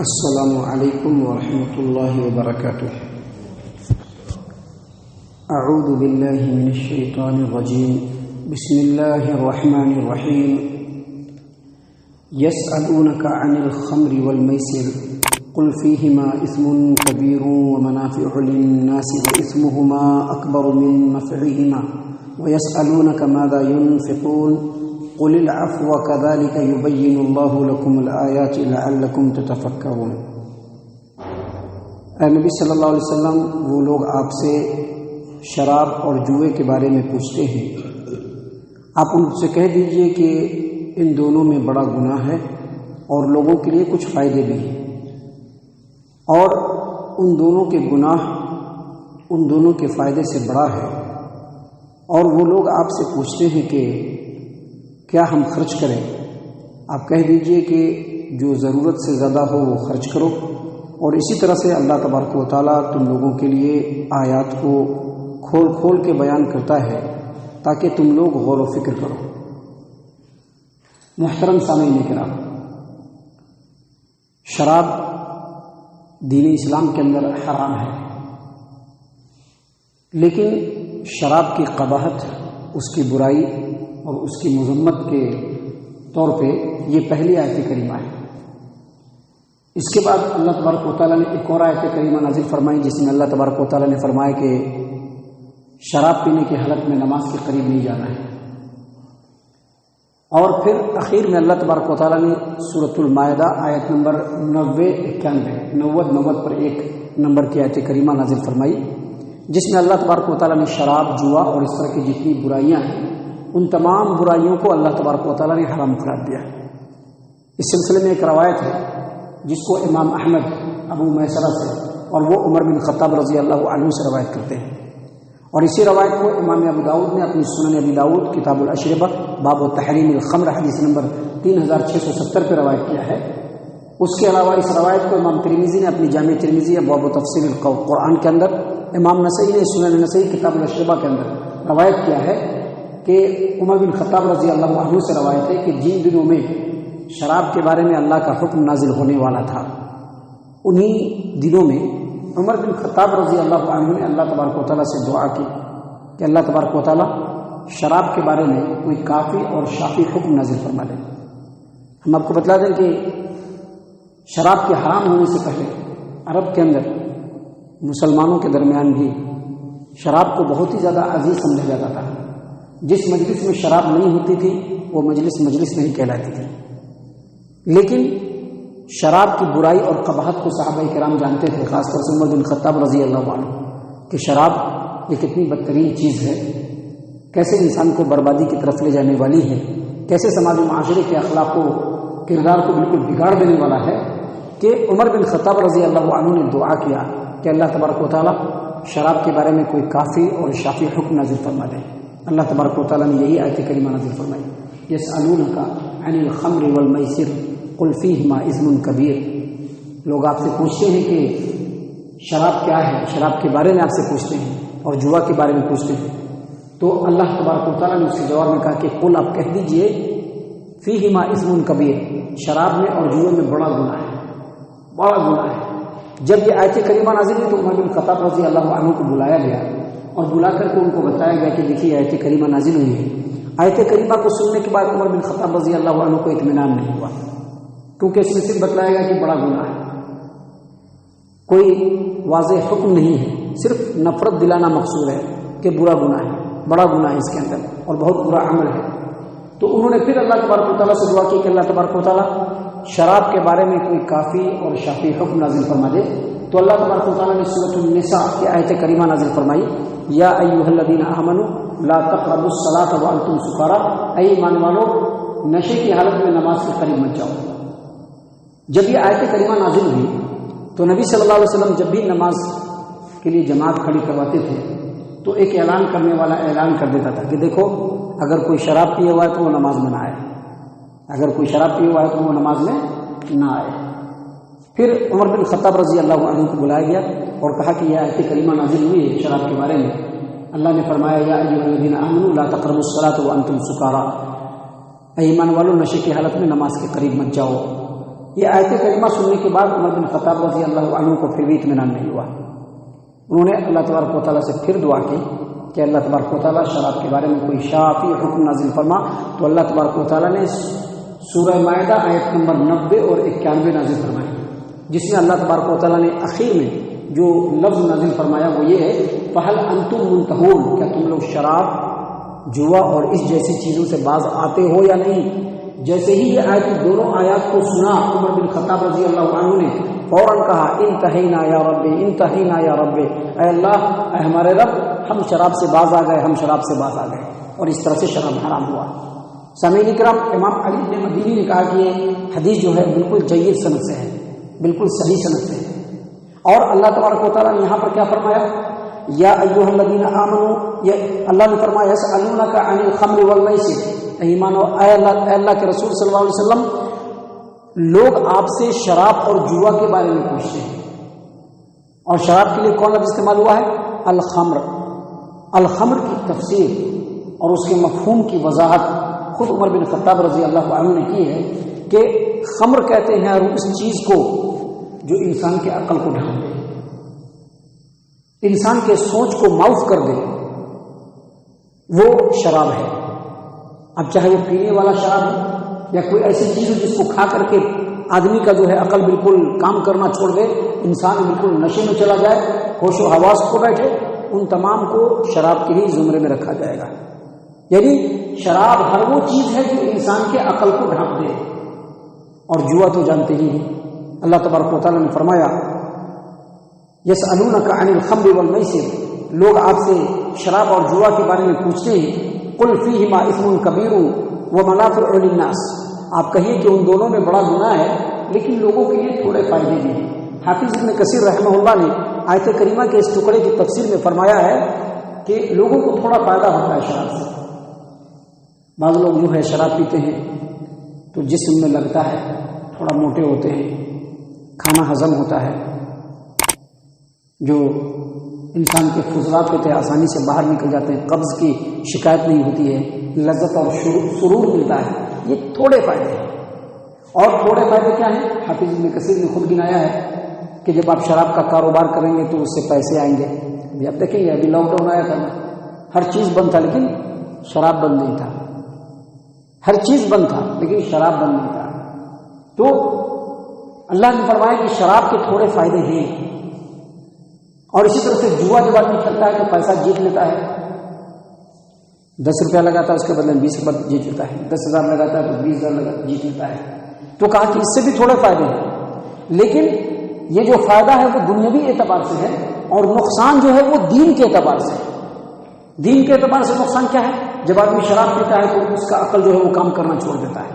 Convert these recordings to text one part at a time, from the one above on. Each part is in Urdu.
السلام علیکم ورحمۃ اللہ وبرکاتہ۔ اعوذ باللہ من الشیطان الرجیم، بسم اللہ الرحمن الرحیم۔ یسألونک عن الخمر والمیسر قل فیہما اثم کبیر ومنافع للناس واثمہما اکبر من نفعہما ویسألونک ماذا ينفقون قل العفو كذلك يبين الله لكم الآيات لعلكم تتفكرون۔ اے نبی صلی اللہ علیہ وسلم، وہ لوگ آپ سے شراب اور جوئے کے بارے میں پوچھتے ہیں، آپ ان سے کہہ دیجئے کہ ان دونوں میں بڑا گناہ ہے اور لوگوں کے لیے کچھ فائدے بھی ہیں، اور ان دونوں کے گناہ ان دونوں کے فائدے سے بڑا ہے۔ اور وہ لوگ آپ سے پوچھتے ہیں کہ کیا ہم خرچ کریں؟ آپ کہہ دیجئے کہ جو ضرورت سے زیادہ ہو وہ خرچ کرو، اور اسی طرح سے اللہ تبارک و تعالیٰ تم لوگوں کے لیے آیات کو کھول کھول کے بیان کرتا ہے تاکہ تم لوگ غور و فکر کرو۔ محترم سامعین کرام، شراب دین اسلام کے اندر حرام ہے، لیکن شراب کی قباحت، اس کی برائی اور اس کی مذمت کے طور پہ یہ پہلی آیت کریمہ ہے۔ اس کے بعد اللہ تبارک و تعالیٰ نے ایک اور آیت کریمہ نازل فرمائی جس میں اللہ تبارک و تعالیٰ نے فرمایا کہ شراب پینے کی حالت میں نماز کے قریب نہیں جانا ہے، اور پھر اخیر میں اللہ تبارک و تعالیٰ نے سورۃ المائدہ آیت نمبر 90 پر ایک نمبر کی آیت کریمہ نازل فرمائی جس میں اللہ تبارک و تعالیٰ نے شراب، جوا اور اس طرح کی جتنی برائیاں ہیں ان تمام برائیوں کو اللہ تبارک و تعالیٰ نے حرام قرار دیا۔ اس سلسلے میں ایک روایت ہے جس کو امام احمد ابو میسرہ سے اور وہ عمر بن خطاب رضی اللہ عنہ سے روایت کرتے ہیں، اور اسی روایت کو امام ابو داؤد نے اپنی سنن ابی داؤد کتاب الاشربہ باب تحریم الخمر حدیث نمبر 3670 پہ روایت کیا ہے۔ اس کے علاوہ اس روایت کو امام ترمذی نے اپنی جامع ترمذی ابواب تفسیر القرآن کے اندر، امام نسائی نے سنن نسائی کتاب الاشربہ کے اندر روایت کیا ہے کہ عمر بن خطاب رضی اللہ عنہ سے روایت ہے کہ جن دنوں میں شراب کے بارے میں اللہ کا حکم نازل ہونے والا تھا، انہی دنوں میں عمر بن خطاب رضی اللہ عنہ نے اللہ تبارک و تعالیٰ سے دعا کی کہ اللہ تبارک و تعالیٰ شراب کے بارے میں کوئی کافی اور شافی حکم نازل فرما دے۔ ہم آپ کو بتلا دیں کہ شراب کے حرام ہونے سے پہلے عرب کے اندر مسلمانوں کے درمیان بھی شراب کو بہت ہی زیادہ عزیز سمجھا جاتا تھا۔ جس مجلس میں شراب نہیں ہوتی تھی وہ مجلس نہیں کہلاتی تھی، لیکن شراب کی برائی اور قباحت کو صحابہ کرام جانتے تھے، خاص طور سے عمر بن خطاب رضی اللہ عنہ، کہ شراب یہ کتنی بدترین چیز ہے، کیسے انسان کو بربادی کی طرف لے جانے والی ہے، کیسے سماج و معاشرے کے اخلاق کو، کردار کو بالکل بگاڑ دینے والا ہے، کہ عمر بن خطاب رضی اللہ عنہ نے دعا کیا کہ اللہ تبارک و تعالیٰ شراب کے بارے میں کوئی کافی اور شافی حکم نازل فرما دے۔ اللہ تبارک و تعالیٰ نے یہی آیت کریمہ نازل فرمائی، یسألونک عن الخمر والمیسر قل فیہما اثم کبیر۔ لوگ آپ سے پوچھتے ہیں کہ شراب کیا ہے، شراب کے بارے میں آپ سے پوچھتے ہیں اور جوا کے بارے میں پوچھتے ہیں، تو اللہ تبارک و تعالیٰ نے اس کے جواب میں کہا کہ قل، آپ کہہ دیجئے فیہما اثم کبیر، شراب میں اور جوے میں بڑا گناہ ہے، بڑا گناہ ہے۔ جب یہ آیت کریمہ نازل ہوئی تو عمر بن خطاب رضی اللہ عنہ کو بلایا گیا اور بلا کر کے ان کو بتایا گیا کہ دیکھیے آیت کریمہ نازل ہوئی ہے۔ آیت کریمہ کو سننے کے بعد عمر بن خطاب رضی اللہ عنہ کو اطمینان نہیں ہوا، کیونکہ اس میں صرف بتلایا گیا کہ بڑا گناہ ہے، کوئی واضح حکم نہیں ہے، صرف نفرت دلانا مقصود ہے کہ برا گناہ ہے، بڑا گناہ ہے اس کے اندر اور بہت برا عمل ہے۔ تو انہوں نے پھر اللہ تبارک و تعالیٰ سے دعا کی کہ اللہ تبارک و تعالیٰ شراب کے بارے میں کوئی کافی اور شافی حکم نازل فرما دے۔ تو اللہ تبارک و تعالیٰ نے سورۃ النساء کی آیت کریمہ نازل فرمائی، یا ایھا الذین آمنوا لا تقربوا الصلاۃ وانتم سکارا، اے ایمان والو نشے کی حالت میں نماز کے قریب مت جاؤ۔ جب یہ آیت کریمہ نازل ہوئی تو نبی صلی اللہ علیہ وسلم جب بھی نماز کے لیے جماعت کھڑی کرواتے تھے تو ایک اعلان کرنے والا اعلان کر دیتا تھا کہ دیکھو اگر کوئی شراب پیے ہوا ہے تو وہ نماز میں نہ آئے، اگر کوئی شراب پیے ہوا ہے تو وہ نماز میں نہ آئے۔ پھر عمر بن خطاب رضی اللہ عنہ کو بلایا گیا اور کہا کہ یہ آیت کریمہ نازل ہوئی ہے شراب کے بارے میں، اللہ نے فرمایا یا ایھا الذین آمنوا لا تقربوا الصلاۃ وانتم سکارا، اے ایمان والو نشے کی حالت میں نماز کے قریب مت جاؤ۔ یہ آیت کریمہ سننے کے بعد عمر بن خطاب رضی اللہ عنہ کو پھر بھی اطمینان نہیں ہوا. انہوں نے اللہ تبارک و تعالیٰ سے پھر دعا کی کہ اللہ تبارک و تعالیٰ شراب کے بارے میں کوئی شافی حکم نازل فرما. تو اللہ تبارک و تعالیٰ نے سورہ مائدہ آیت نمبر 90 اور 91 نازل فرمائی، جس میں اللہ تبارک و تعالیٰ نے اخیر میں جو لفظ نازل فرمایا وہ یہ ہے فَهَلْ أَنْتُمْ مُنْتَهُونَ، کیا تم لوگ شراب، جوا اور اس جیسی چیزوں سے باز آتے ہو یا نہیں. جیسے ہی یہ آیت دونوں آیات کو سنا عمر بن خطاب رضی اللہ عنہ نے فوراً کہا انتہینا یا رب، انتہینا یا رب، اے اللہ، اے ہمارے رب، ہم شراب سے باز آ گئے، ہم شراب سے باز آ گئے. اور اس طرح سے شراب حرام ہوا. سامعین اکرام، امام علی بن مدینی نے کہا کہ یہ حدیث جو ہے بالکل جید سند سے ہے، بالکل صحیح سند سے ہے. اور اللہ تبارک و تعالیٰ نے یہاں پر کیا فرمایا؟ یا ایھا الذین آمنوا، یہ اللہ نے فرمایا یسألونک عن الخمر والمیسر، ایمان و اے اللہ کے رسول صلی اللہ علیہ وسلم، لوگ آپ سے شراب اور جوا کے بارے میں پوچھتے ہیں. اور شراب کے لیے کون لفظ استعمال ہوا ہے؟ الخمر. الخمر کی تفسیر اور اس کے مفہوم کی وضاحت خود عمر بن خطاب رضی اللہ عنہ نے کی ہے کہ خمر کہتے ہیں اس چیز کو جو انسان کے عقل کو ڈھانپ دے، انسان کے سوچ کو معاف کر دے، وہ شراب ہے. اب چاہے وہ پینے والا شراب ہو یا کوئی ایسی چیز ہو جس کو کھا کر کے آدمی کا جو ہے عقل بالکل کام کرنا چھوڑ دے، انسان بالکل نشے میں چلا جائے، ہوش و حواس کھو بیٹھے، ان تمام کو شراب کے ہی زمرے میں رکھا جائے گا. یعنی شراب ہر وہ چیز ہے جو انسان کے عقل کو ڈھانپ دے. اور جوا تو جانتے ہی ہیں، اللہ تبارک و تعالیٰ نے فرمایا یسألونک عن الخمر والمیسر، لوگ آپ سے شراب اور جوا کے بارے میں پوچھتے ہیں. قل فیہما اثم کبیر ومنافع للناس، آپ کہیے کہ ان دونوں میں بڑا گناہ ہے لیکن لوگوں کے لیے تھوڑے فائدے بھی ہیں. حافظ ابن کثیر رحمہ اللہ نے آیت کریمہ کے اس ٹکڑے کی تفسیر میں فرمایا ہے کہ لوگوں کو تھوڑا فائدہ ہوتا ہے شراب سے. بعض لوگ جو ہے شراب پیتے ہیں تو جسم میں لگتا ہے، تھوڑا موٹے ہوتے ہیں، کھانا ہضم ہوتا ہے، جو انسان کے فضلات ہوتے ہیں آسانی سے باہر نکل جاتے ہیں، قبض کی شکایت نہیں ہوتی ہے، لذت اور سرور ملتا ہے. یہ تھوڑے فائدے ہیں. اور تھوڑے فائدے کیا ہیں؟ حافظ ابن کثیر نے خود گنایا ہے کہ جب آپ شراب کا کاروبار کریں گے تو اس سے پیسے آئیں گے. ابھی آپ دیکھیں گے، ابھی لاک ڈاؤن آیا تھا، ہر چیز بند تھا لیکن شراب بند نہیں تھا. ہر چیز بند تھا لیکن شراب بند نہیں تھا. تو اللہ نے فرمایا کہ شراب کے تھوڑے فائدے ہیں. اور اسی طرح سے جوا جب آدمی کھیلتا ہے تو پیسہ جیت لیتا ہے. 10 روپیہ لگاتا ہے اس کے بدلے میں 20 روپیہ جیت لیتا ہے، 10,000 لگاتا ہے تو 20,000 جیت لیتا ہے. تو کہا کہ اس سے بھی تھوڑے فائدے ہیں، لیکن یہ جو فائدہ ہے وہ دنیاوی اعتبار سے ہے اور نقصان جو ہے وہ دین کے اعتبار سے ہے. دین کے اعتبار سے نقصان کیا ہے؟ جب آدمی شراب پیتا ہے تو اس کا عقل جو ہے وہ کام کرنا چھوڑ دیتا ہے،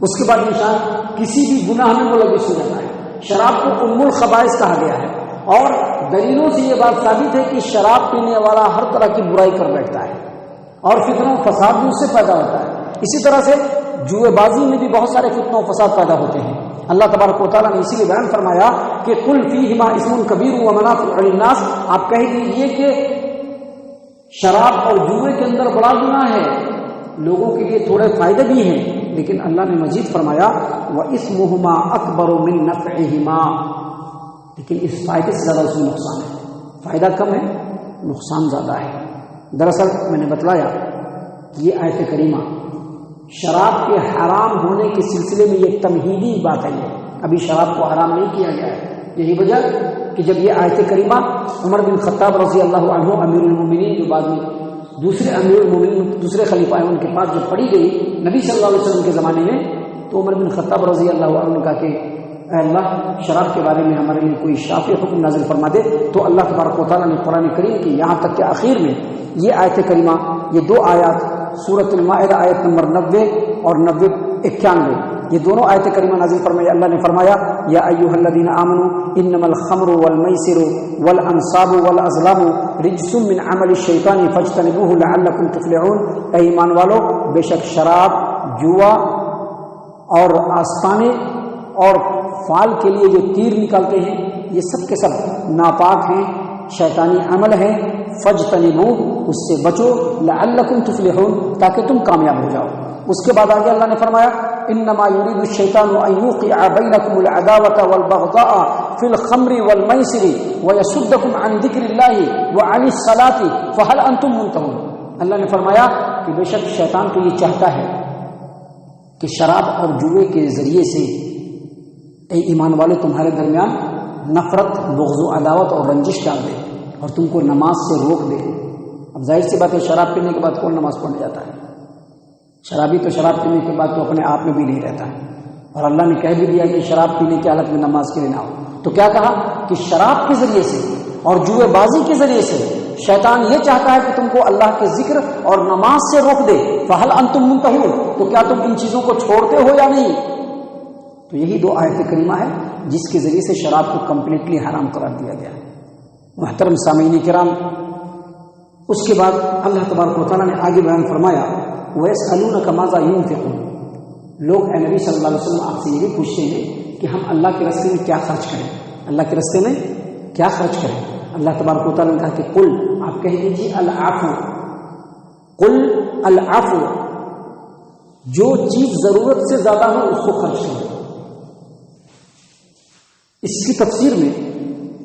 اس کے بعد انسان کسی بھی گناہ میں ملوث ہو جاتا ہے. شراب کو ام الخبائث کہا گیا ہے اور دلیلوں سے یہ بات ثابت ہے کہ شراب پینے والا ہر طرح کی برائی کر بیٹھتا ہے اور فتنہ و فساد بھی اس سے پیدا ہوتا ہے. اسی طرح سے جوئے بازی میں بھی بہت سارے فتنہ و فساد پیدا ہوتے ہیں. اللہ تبارک و تعالیٰ نے اسی لیے بیان فرمایا کہ قل فیہما اسم کبیر ومنافع للناس، آپ کہہ دیجیے کہ شراب اور جوئے کے اندر بڑا گناہ ہے، لوگوں کے لیے تھوڑے فائدے بھی ہیں، لیکن اللہ نے مزید فرمایا وَإِثْمُهُمَا أَكْبَرُ مِن نَفْعِهِمَا، لیکن اس فائدے سے زیادہ اس میں نقصان ہے. فائدہ کم ہے، نقصان زیادہ ہے. دراصل میں نے بتلایا کہ یہ آیت کریمہ شراب کے حرام ہونے کے سلسلے میں یہ تمہیدی بات ہے. ابھی شراب کو حرام نہیں کیا گیا ہے. یہی وجہ کہ جب یہ آیت کریمہ عمر بن خطاب رضی اللہ عنہ امیر المومنین جو بعد میں دوسرے امیر المومنین دوسرے خلیفہ ہیں ان کے پاس جب پڑھی گئی نبی صلی اللہ علیہ وسلم کے زمانے میں، تو عمر بن خطاب رضی اللہ عنہ نے کہا کہ اے اللہ، شراب کے بارے میں ہمارے لیے کوئی شافی حکم نازل فرما دے. تو اللہ تبارک و تعالیٰ نے قرآن کریم کی یہاں تک کہ آخر میں یہ آیت کریمہ، یہ 2 آیات سورۃ المائدہ آیت نمبر 90 اور 91 یہ دونوں آیت کریمہ نازل فرمائی. اللہ نے فرمایا یا ایھا الذین آمنوا انما الخمر والمیسر والانصاب والازلام رجس من عمل الشیطان فاجتنبوه لعلکم تفلحون. اے ایمان والو، بے شک شراب، جوا اور آستانے اور فال کے لیے جو تیر نکالتے ہیں یہ سب کے سب ناپاک ہیں، شیطانی عمل ہے. فاجتنبوه، اس سے بچو، لعلکم تفلحون، تاکہ تم کامیاب ہو جاؤ. اس کے بعد آگے اللہ نے فرمایا انما يريد الشيطان ان يوقع بينكم العداوة والبغضاء في الخمر والميسر ويصدكم عن ذكر الله وعن الصلاة فهل انتم منتهون. اللہ نے فرمایا کہ بے شک شیطان تو یہ چاہتا ہے کہ شراب اور جوئے کے ذریعے سے اے ایمان والے تمہارے درمیان نفرت، بغض و عداوت اور رنجش ڈال دے اور تم کو نماز سے روک دے. اب ظاہر سی بات ہے شراب پینے کے بعد کون نماز پڑھنے جاتا ہے؟ شرابی تو شراب پینے کے بعد تو اپنے آپ میں بھی نہیں رہتا ہے، اور اللہ نے کہہ بھی دیا کہ شراب پینے کی حالت میں نماز کے لیے نہ ہو. تو کیا کہا کہ شراب کے ذریعے سے اور جوئے بازی کے ذریعے سے شیطان یہ چاہتا ہے کہ تم کو اللہ کے ذکر اور نماز سے روک دے. فہل انتم منتہون، تو کیا تم ان چیزوں کو چھوڑتے ہو یا نہیں؟ تو یہی دو آیت کریمہ ہے جس کے ذریعے سے شراب کو کمپلیٹلی حرام قرار دیا گیا. محترم سامعین کرام، اس کے بعد اللہ تبارک و تعالیٰ نے آگے بیان فرمایا وَيَسْأَلُونَكَ مَاذَا يُنْفِقُونَ. لوگ اے نبی صلی اللہ علیہ وسلم آپ سے یہ بھی پوچھتے ہیں کہ ہم اللہ کے راستے میں کیا خرچ کریں، اللہ کے راستے میں کیا خرچ کریں. اللہ تبارک و تعالیٰ نے کہا کہ قل، آپ کہہ دیجیے العفو، قل العفو، جو چیز ضرورت سے زیادہ ہو اس کو خرچ کرو. اس کی تفسیر میں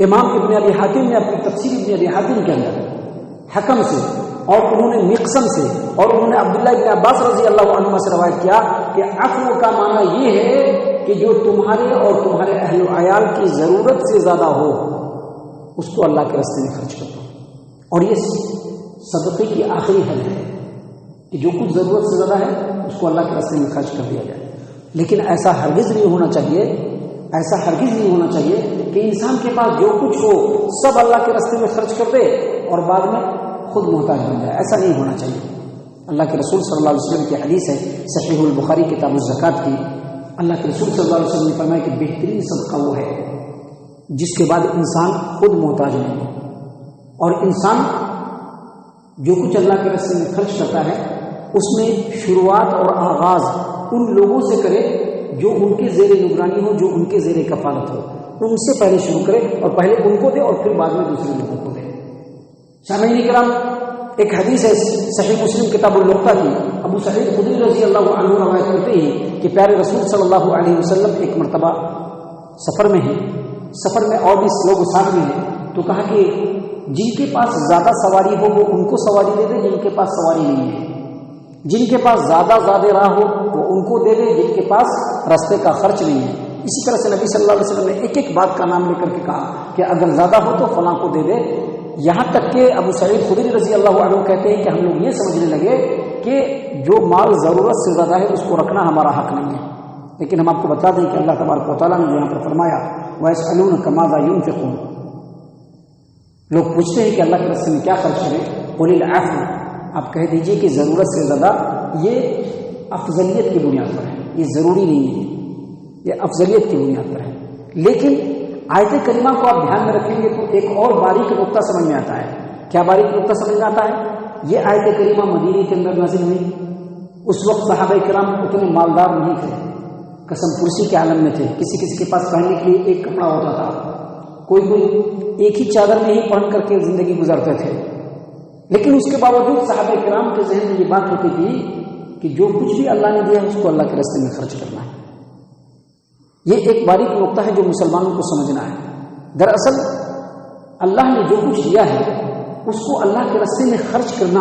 امام ابن ابی حاتم نے اپنی تفسیر ابن ابی حاتم کے اندر حکم سے اور انہوں نے مقسم سے اور انہوں نے عبداللہ ابن عباس رضی اللہ عنہما سے روایت کیا کہ عفو کا معنی یہ ہے کہ جو تمہارے اور تمہارے اہل و عیال کی ضرورت سے زیادہ ہو اس کو اللہ کے راستے میں خرچ کرو. اور یہ صدقے کی آخری حد ہے کہ جو کچھ ضرورت سے زیادہ ہے اس کو اللہ کے راستے میں خرچ کر دیا جائے. لیکن ایسا ہرگز نہیں ہونا چاہیے، ایسا ہرگز نہیں ہونا چاہیے کہ انسان کے پاس جو کچھ ہو سب اللہ کے راستے میں خرچ کر دے اور بعد میں خود محتاج بن جائے. ایسا نہیں ہونا چاہیے. اللہ کے رسول صلی اللہ علیہ وسلم کی حدیث ہے صحیح البخاری کتاب الزکات کی. اللہ کے رسول صلی اللہ علیہ وسلم نے فرمایا کہ بہترین صدقہ وہ ہے جس کے بعد انسان خود محتاج نہیں ہو، اور انسان جو کچھ اللہ کے راستے میں خرچ کرتا ہے اس میں شروعات اور آغاز ان لوگوں سے کرے جو ان کے زیر نگرانی ہو، جو ان کے زیر کفالت ہو. ان سے پہلے شروع کرے اور پہلے ان کو دے اور پھر بعد میں دوسرے لوگوں کو دے. سامعین کرام، ایک حدیث ہے صحیح مسلم کتاب اللقطہ کی، ابو سعید خدری رضی اللہ عنہ روایت کرتے ہیں کہ پیارے رسول صلی اللہ علیہ وسلم ایک مرتبہ سفر میں ہیں، سفر میں اور بھی لوگ ساتھ میں ہیں، تو کہا کہ جن کے پاس زیادہ سواری ہو وہ ان کو سواری دے دے، جن کے پاس سواری نہیں ہے. جن کے پاس زیادہ راہ ہو وہ ان کو دے دے، جن کے پاس راستے کا خرچ نہیں ہے. اسی طرح سے نبی صلی اللہ علیہ وسلم نے ایک ایک بات کا نام لے کر کے کہا کہ اگر زیادہ ہو تو فلاں کو دے دے. یہاں تک کہ ابو سعید خدری رضی اللہ عنہ کہتے ہیں کہ ہم لوگ یہ سمجھنے لگے کہ جو مال ضرورت سے زیادہ ہے اس کو رکھنا ہمارا حق نہیں ہے. لیکن ہم آپ کو بتا دیں کہ اللہ تبارک و تعالیٰ نے یہاں پر فرمایا وَيَسْأَلُونَكَ مَاذَا يُنْفِقُونَ. لوگ پوچھتے ہیں کہ اللہ کے راستے میں کیا خرچ کریں. قُلِ الْعَفْوَ، آپ کہہ دیجئے کہ ضرورت سے زیادہ یہ افضلیت کی بنیاد پر ہے، یہ ضروری نہیں ہے، یہ افضلیت کی بنیاد پر ہے. لیکن آیت کریمہ کو آپ دھیان میں رکھیں گے تو ایک اور باریک نقطہ سمجھ میں آتا ہے. کیا باریک نقطہ سمجھ میں آتا ہے؟ یہ آیت کریمہ مدینے کے اندر نازل ہوئی. اس وقت صحابہ کرام اتنے مالدار نہیں تھے، قسم پرسی کے عالم میں تھے. کسی کسی کے پاس پہننے کے لیے ایک کپڑا ہوتا تھا، کوئی ایک ہی چادر میں ہی پہن کر کے زندگی گزارتے تھے. لیکن اس کے باوجود صحابہ کرام کے ذہن میں یہ بات ہوتی تھی کہ جو کچھ بھی اللہ نے دیا اس کو اللہ کے راستے میں خرچ کرنا ہے. یہ ایک باریک نقطہ ہے جو مسلمانوں کو سمجھنا ہے. دراصل اللہ نے جو کچھ دیا ہے اس کو اللہ کے راستے میں خرچ کرنا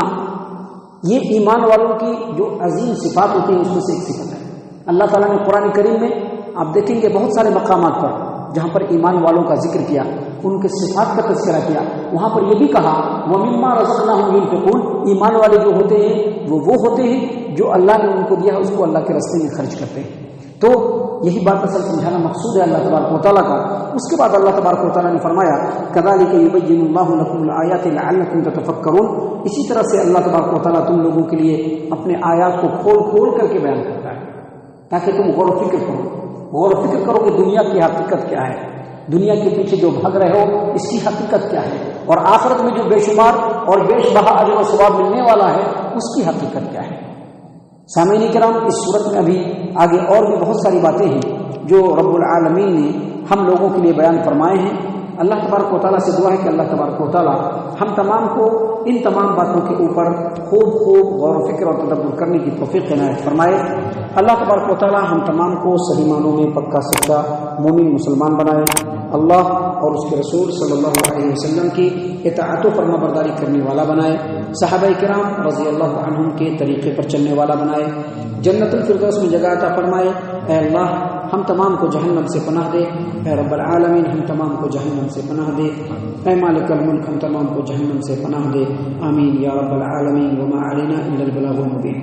یہ ایمان والوں کی جو عظیم صفات ہوتی ہیں اس میں سے ایک صفت ہے. اللہ تعالیٰ نے قرآن کریم میں آپ دیکھیں گے بہت سارے مقامات پر جہاں پر ایمان والوں کا ذکر کیا، ان کے صفات کا تذکرہ کیا، وہاں پر یہ بھی کہا وَمِمَّا رَزَقْنَاهُمْ يُنْفِقُونَ. ایمان والے جو ہوتے ہیں وہ ہوتے ہیں جو اللہ نے ان کو دیا اس کو اللہ کے راستے میں خرچ کرتے ہیں. تو یہی بات اصل سمجھانا مقصود ہے اللہ تبارک و تعالیٰ کا. اس کے بعد اللہ تبارک و تعالیٰ نے فرمایا كَذَلِكَ يُبَيِّنُ اللَّهُ لَكُمُ الْآيَاتِ لَعَلَّكُمْ تَتَفَكَّرُونَ. اسی طرح سے اللہ تبارک و تعالیٰ تم لوگوں کے لیے اپنے آیات کو کھول کر کے بیان کرتا ہے تاکہ تم غور و فکر کرو کہ دنیا کی حقیقت کیا ہے، دنیا کے پیچھے جو بھاگ رہے ہو اس کی حقیقت کیا ہے، اور آخرت میں جو بے شمار اور بے شبہ اجر و ثواب ملنے والا ہے اس کی حقیقت کیا ہے. سامعین کرام، اس صورت میں ابھی آگے اور بھی بہت ساری باتیں ہیں جو رب العالمین نے ہم لوگوں کے لیے بیان فرمائے ہیں. اللہ تبارک و تعالیٰ سے دعا ہے کہ اللہ تبارک و تعالیٰ ہم تمام کو ان تمام باتوں کے اوپر خوب غور و فکر اور تدبر کرنے کی توفیق عنایت فرمائے۔ اللہ تبارک و تعالیٰ ہم تمام کو صحیح معنوں میں پکا سچا مومن مسلمان بنائے، اللہ اور اس کے رسول صلی اللہ علیہ وسلم کی اطاعت و فرما برداری کرنے والا بنائے، صحابہ کرام رضی اللہ عنہم کے طریقے پر چلنے والا بنائے، جنت الفردوس میں جگہ عطا فرمائے۔ اے اللہ ہم تمام کو جہنم سے پناہ دے، اے رب العالمین ہم تمام کو جہنم سے پناہ دے، اے مالک الملک ہم تمام کو جہنم سے پناہ دے، آمین یا رب العالمین۔ وما علینا الا البلاغ المبین۔